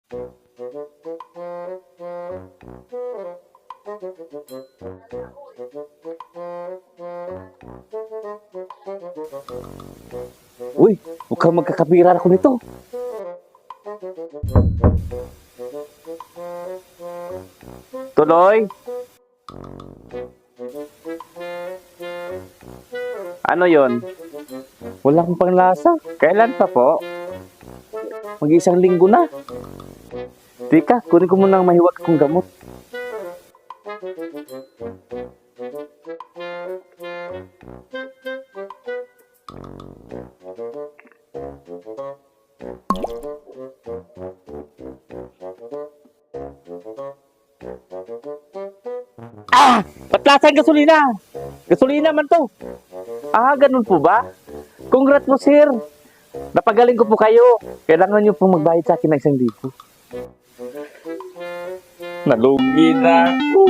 Uy, mukhang magkakapiran ako nito. Tuloy? Ano yon? Wala akong panglasa. Kailan pa po? Mag-isang linggo na. Tika, kunin ko muna ang mahiwag kong gamot. Patlasan gasolina! Gasolina man to! Ganun po ba? Congrats po, sir! Napagaling ko po kayo. Kailangan nyo po magbayad sa akin ng 1,000. Nalugi na ako.